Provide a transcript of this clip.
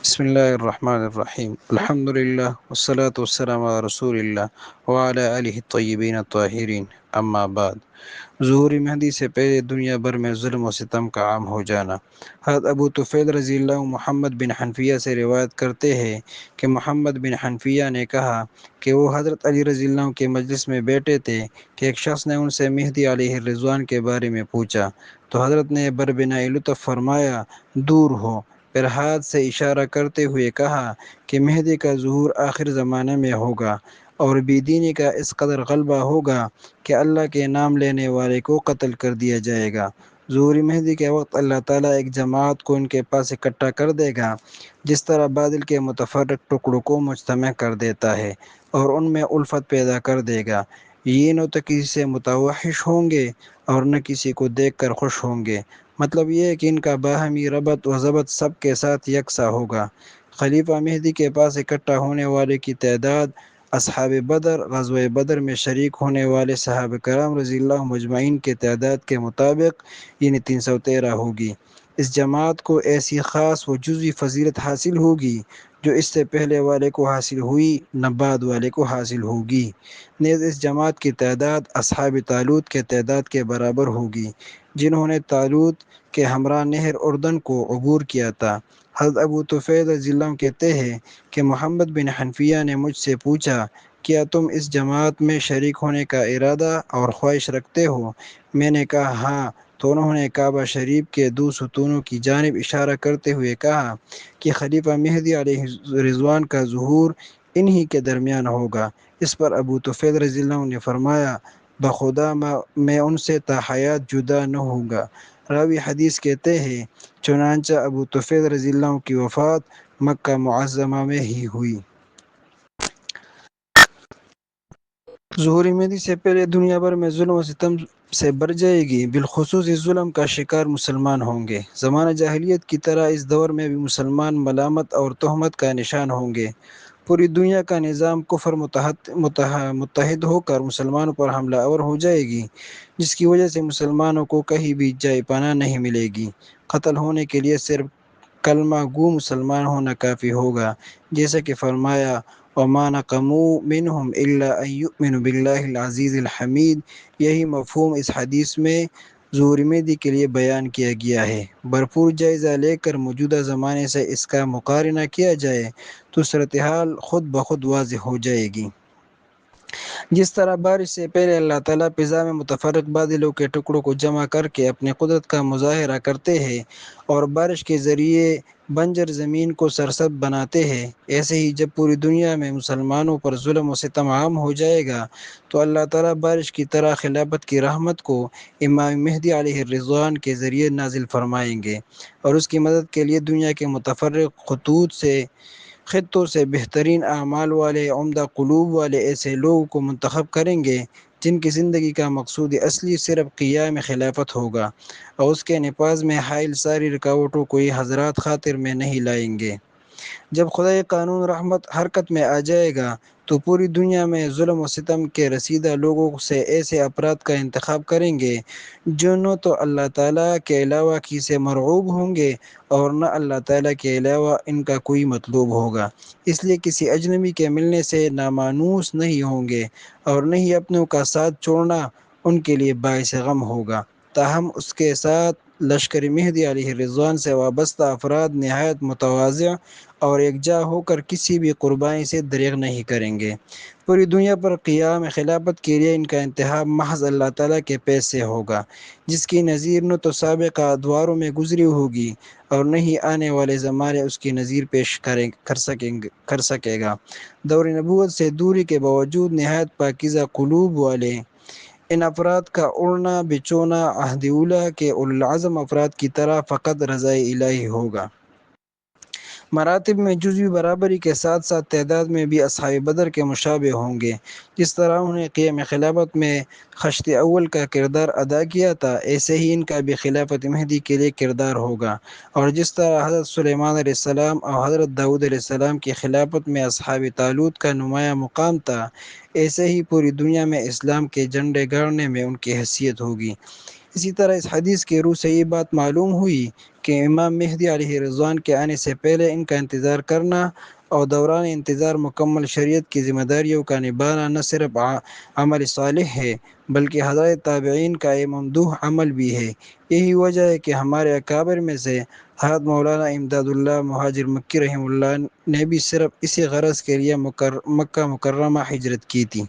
بسم اللہ الرحمن الرحیم الحمد للہ والصلاة والسلام علی رسول اللہ وعلی آلہ الطیبین الطاہرین اما بعد۔ ظہور مہدی سے پہلے دنیا بھر میں ظلم و ستم کا عام ہو جانا۔ حضرت ابو طفیل رضی اللہ محمد بن حنفیہ سے روایت کرتے ہیں کہ محمد بن حنفیہ نے کہا کہ وہ حضرت علی رضی اللہ کے مجلس میں بیٹھے تھے کہ ایک شخص نے ان سے مہدی علیہ الرضوان کے بارے میں پوچھا تو حضرت نے بربنائی لطف فرمایا دور ہو، پھر ہاتھ سے اشارہ کرتے ہوئے کہا کہ مہدی کا ظہور آخر زمانے میں ہوگا اور بے دینی کا اس قدر غلبہ ہوگا کہ اللہ کے نام لینے والے کو قتل کر دیا جائے گا۔ ظہور مہدی کے وقت اللہ تعالیٰ ایک جماعت کو ان کے پاس اکٹھا کر دے گا، جس طرح بادل کے متفرق ٹکڑوں کو مجتمع کر دیتا ہے اور ان میں الفت پیدا کر دے گا۔ یہ نہ تو کسی سے متوحش ہوں گے اور نہ کسی کو دیکھ کر خوش ہوں گے، مطلب یہ ہے کہ ان کا باہمی ربط و ضبط سب کے ساتھ یکساں ہوگا۔ خلیفہ مہدی کے پاس اکٹھا ہونے والے کی تعداد اصحاب بدر، غزوہ بدر میں شریک ہونے والے صحابہ کرام رضی اللہ مجمعین کے تعداد کے مطابق یعنی 313 ہوگی۔ اس جماعت کو ایسی خاص و جزوی فضیلت حاصل ہوگی جو اس سے پہلے والے کو حاصل ہوئی نہ بعد والے کو حاصل ہوگی۔ نیز اس جماعت کی تعداد اصحاب طالوت کے تعداد کے برابر ہوگی، جنہوں نے طالوت کے ہمراہ نہر اردن کو عبور کیا تھا۔ حضرت ابو طفیل رضی اللہ عنہ کہتے ہیں کہ محمد بن حنفیہ نے مجھ سے پوچھا کیا تم اس جماعت میں شریک ہونے کا ارادہ اور خواہش رکھتے ہو؟ میں نے کہا ہاں، تو انہوں نے کعبہ شریف کے دو ستونوں کی جانب اشارہ کرتے ہوئے کہا کہ خلیفہ مہدی علیہ رضوان کا ظہور انہی کے درمیان ہوگا۔ اس پر ابو طفیل رضی اللہ عنہ نے فرمایا بخدا میں ان سے تا حیات جدا نہ ہوں گا۔ راوی حدیث کہتے ہیں چنانچہ ابو طفیل رضی اللہ عنہ کی وفات مکہ معظمہ میں ہی ہوئی۔ ظہور مہدی سے پہلے دنیا بھر میں ظلم و ستم سے بر جائے گی، بالخصوص اس ظلم کا شکار مسلمان ہوں گے۔ زمانہ جاہلیت کی طرح اس دور میں بھی مسلمان ملامت اور تہمت کا نشان ہوں گے۔ پوری دنیا کا نظام کفر متحد ہو کر مسلمانوں پر حملہ آور ہو جائے گی، جس کی وجہ سے مسلمانوں کو کہیں بھی جائے پناہ نہیں ملے گی۔ قتل ہونے کے لیے صرف کلمہ گو مسلمان ہونا کافی ہوگا، جیسا کہ فرمایا وَمَا نَقَمُوا مِنْهُمْ إِلَّا أَن يُؤْمِنُوا بِاللَّهِ الْعَزِيزِ الْحَمِيدِ۔ یہی مفہوم اس حدیث میں ظہور مہدی کے لیے بیان کیا گیا ہے۔ بھرپور جائزہ لے کر موجودہ زمانے سے اس کا مقارنہ کیا جائے تو صورتحال خود بخود واضح ہو جائے گی۔ جس طرح بارش سے پہلے اللہ تعالیٰ فضا میں متفرق بادلوں کے ٹکڑوں کو جمع کر کے اپنی قدرت کا مظاہرہ کرتے ہیں اور بارش کے ذریعے بنجر زمین کو سرسبز بناتے ہیں، ایسے ہی جب پوری دنیا میں مسلمانوں پر ظلم و ستم عام ہو جائے گا تو اللہ تعالیٰ بارش کی طرح خلافت کی رحمت کو امام مہدی علیہ الرضوان کے ذریعے نازل فرمائیں گے اور اس کی مدد کے لیے دنیا کے متفرق خطوں سے بہترین اعمال والے، عمدہ قلوب والے ایسے لوگوں کو منتخب کریں گے جن کی زندگی کا مقصود اصلی صرف قیام خلافت ہوگا اور اس کے نفاذ میں حائل ساری رکاوٹوں کو یہ حضرات خاطر میں نہیں لائیں گے۔ جب خدائی قانون رحمت حرکت میں آ جائے گا تو پوری دنیا میں ظلم و ستم کے رسیدہ لوگوں سے ایسے افراد کا انتخاب کریں گے جو نہ تو اللہ تعالیٰ کے علاوہ کسی سے مرعوب ہوں گے اور نہ اللہ تعالیٰ کے علاوہ ان کا کوئی مطلوب ہوگا، اس لیے کسی اجنبی کے ملنے سے نامانوس نہیں ہوں گے اور نہ ہی اپنوں کا ساتھ چھوڑنا ان کے لیے باعث غم ہوگا۔ تاہم اس کے ساتھ لشکر مہدی علیہ الرضوان سے وابستہ افراد نہایت متواضع اور یکجا ہو کر کسی بھی قربانی سے دریغ نہیں کریں گے۔ پوری دنیا پر قیام خلافت کے لیے ان کا انتخاب محض اللہ تعالیٰ کے پیش سے ہوگا، جس کی نظیر نہ تو سابقہ ادواروں میں گزری ہوگی اور نہ ہی آنے والے زمانے اس کی نظیر پیش کر سکے گا۔ دور نبوت سے دوری کے باوجود نہایت پاکیزہ قلوب والے ان افراد کا اڑنا بچونا عہد اولیٰ کے اولو العزم افراد کی طرح فقط رضائے الہی ہوگا۔ مراتب میں جزوی برابری کے ساتھ ساتھ تعداد میں بھی اصحاب بدر کے مشابہ ہوں گے۔ جس طرح انہوں نے قیام خلافت میں خشت اول کا کردار ادا کیا تھا، ایسے ہی ان کا بھی خلافت مہدی کے لیے کردار ہوگا، اور جس طرح حضرت سلیمان علیہ السلام اور حضرت داؤد علیہ السلام کی خلافت میں اصحاب طالوت کا نمایاں مقام تھا، ایسے ہی پوری دنیا میں اسلام کے جھنڈے گاڑنے میں ان کی حیثیت ہوگی۔ اسی طرح اس حدیث کے روح سے یہ بات معلوم ہوئی کہ امام مہدی علیہ رضوان کے آنے سے پہلے ان کا انتظار کرنا اور دوران انتظار مکمل شریعت کی ذمہ داریوں کا نبھانا نہ صرف عمل صالح ہے بلکہ حضرت تابعین کا ایک ممدوح عمل بھی ہے۔ یہی وجہ ہے کہ ہمارے اکابر میں سے حضرت مولانا امداد اللہ مہاجر مکی رحمہ اللہ نے بھی صرف اسی غرض کے لیے مکہ مکرمہ ہجرت کی تھی۔